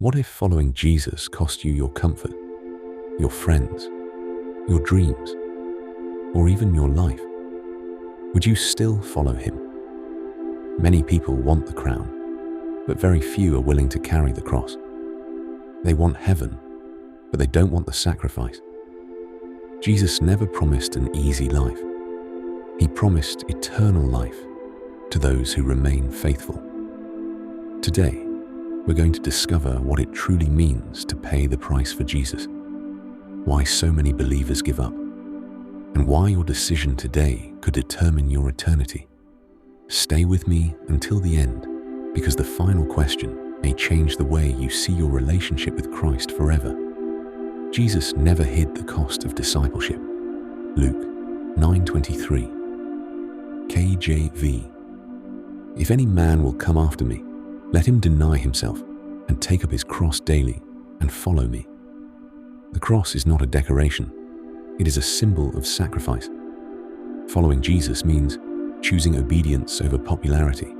What if following Jesus cost you your comfort, your friends, your dreams, or even your life? Would you still follow him? Many people want the crown, but very few are willing to carry the cross. They want heaven, but they don't want the sacrifice. Jesus never promised an easy life. He promised eternal life to those who remain faithful. Today, we're going to discover what it truly means to pay the price for Jesus, why so many believers give up, and why your decision today could determine your eternity. Stay with me until the end, because the final question may change the way you see your relationship with Christ forever. Jesus never hid the cost of discipleship. Luke 9:23, KJV. If any man will come after me, let him deny himself and take up his cross daily and follow me. The cross is not a decoration. It is a symbol of sacrifice. Following Jesus means choosing obedience over popularity,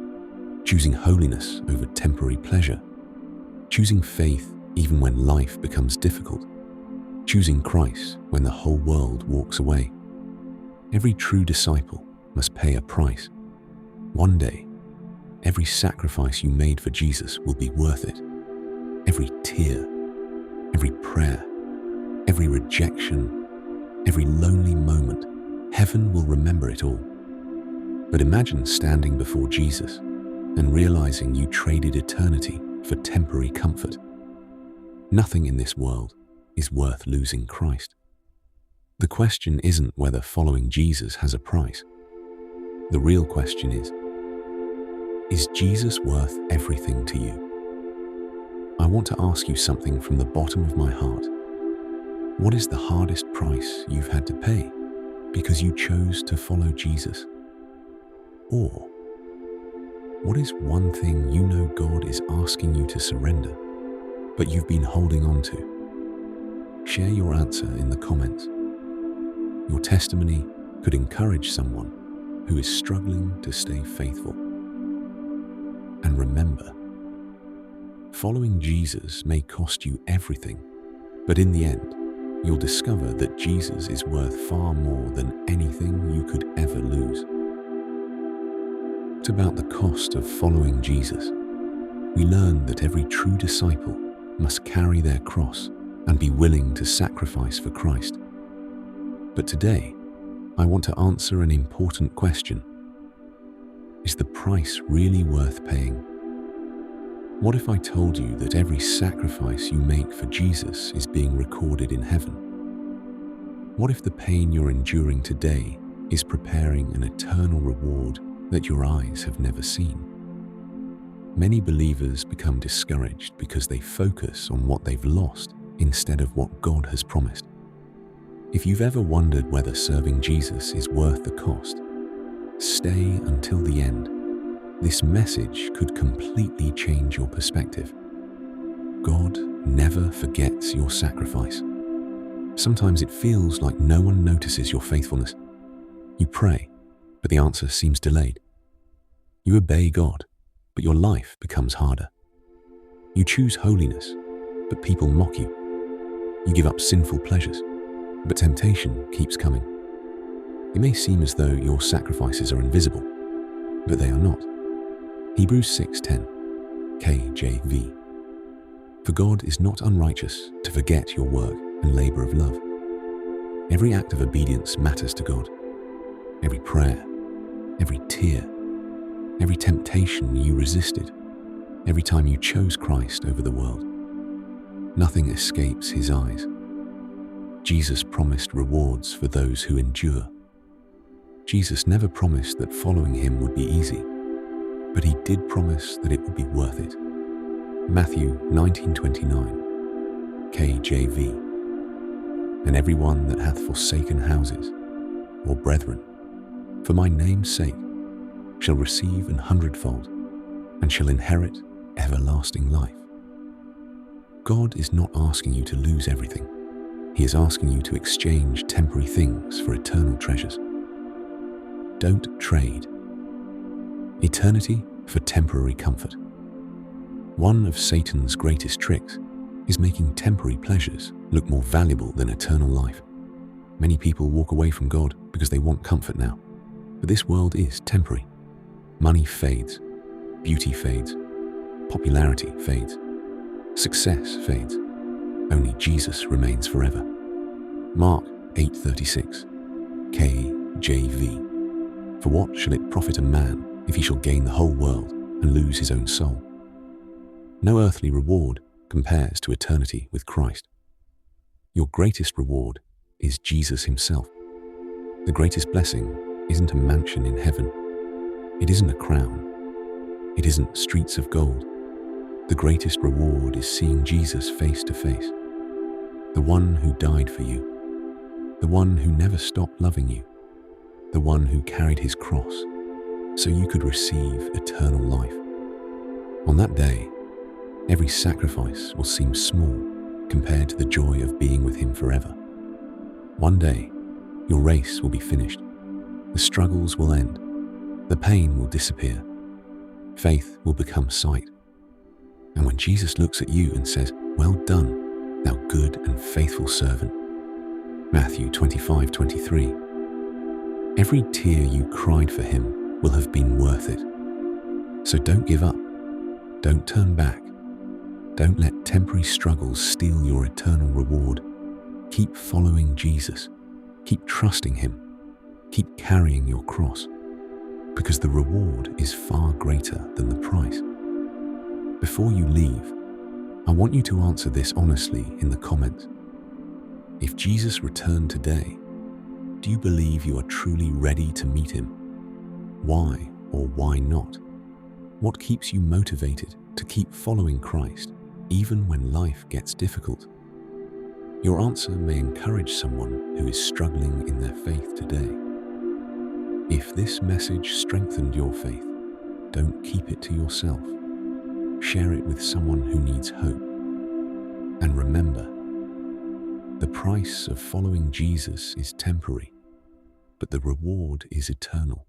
choosing holiness over temporary pleasure, choosing faith even when life becomes difficult, choosing Christ when the whole world walks away. Every true disciple must pay a price. One day, every sacrifice you made for Jesus will be worth it. Every tear, every prayer, every rejection, every lonely moment, heaven will remember it all. But imagine standing before Jesus and realizing you traded eternity for temporary comfort. Nothing in this world is worth losing Christ. The question isn't whether following Jesus has a price. The real question is Jesus worth everything to you? I want to ask you something from the bottom of my heart. What is the hardest price you've had to pay because you chose to follow Jesus? Or what is one thing you know God is asking you to surrender, but you've been holding on to? Share your answer in the comments. Your testimony could encourage someone who is struggling to stay faithful. And remember, following Jesus may cost you everything, but in the end, you'll discover that Jesus is worth far more than anything you could ever lose. It's about the cost of following Jesus. We learn that every true disciple must carry their cross and be willing to sacrifice for Christ. But today, I want to answer an important question. Is the price really worth paying? What if I told you that every sacrifice you make for Jesus is being recorded in heaven? What if the pain you're enduring today is preparing an eternal reward that your eyes have never seen? Many believers become discouraged because they focus on what they've lost instead of what God has promised. If you've ever wondered whether serving Jesus is worth the cost, stay until the end. This message could completely change your perspective. God never forgets your sacrifice. Sometimes it feels like no one notices your faithfulness. You pray, but the answer seems delayed. You obey God, but your life becomes harder. You choose holiness, but people mock you. You give up sinful pleasures, but temptation keeps coming. It may seem as though your sacrifices are invisible, but they are not. Hebrews 6:10, KJV. For God is not unrighteous to forget your work and labor of love. Every act of obedience matters to God. Every prayer, every tear, every temptation you resisted, every time you chose Christ over the world. Nothing escapes his eyes. Jesus promised rewards for those who endure. Jesus never promised that following him would be easy, but he did promise that it would be worth it. Matthew 19:29, KJV. And everyone that hath forsaken houses, or brethren, for my name's sake, shall receive 100-fold, and shall inherit everlasting life. God is not asking you to lose everything. He is asking you to exchange temporary things for eternal treasures. Don't trade eternity for temporary comfort. One of Satan's greatest tricks is making temporary pleasures look more valuable than eternal life. Many people walk away from God because they want comfort now. But this world is temporary. Money fades, beauty fades, popularity fades, success fades. Only Jesus remains forever. Mark 8:36, KJV. For what shall it profit a man if he shall gain the whole world and lose his own soul? No earthly reward compares to eternity with Christ. Your greatest reward is Jesus himself. The greatest blessing isn't a mansion in heaven. It isn't a crown. It isn't streets of gold. The greatest reward is seeing Jesus face to face. The one who died for you. The one who never stopped loving you. The one who carried his cross so you could receive eternal life. On that day, every sacrifice will seem small compared to the joy of being with him forever. One day, your race will be finished. The struggles will end. The pain will disappear. Faith will become sight. And when Jesus looks at you and says, "Well done, thou good and faithful servant," Matthew 25:23, every tear you cried for him will have been worth it. So don't give up. Don't turn back. Don't let temporary struggles steal your eternal reward. Keep following Jesus. Keep trusting him. Keep carrying your cross, because the reward is far greater than the price. Before you leave, I want you to answer this honestly in the comments. If Jesus returned today, do you believe you are truly ready to meet him? Why or why not? What keeps you motivated to keep following Christ even when life gets difficult? Your answer may encourage someone who is struggling in their faith today. If this message strengthened your faith, don't keep it to yourself. Share it with someone who needs hope. And remember, the price of following Jesus is temporary, but the reward is eternal.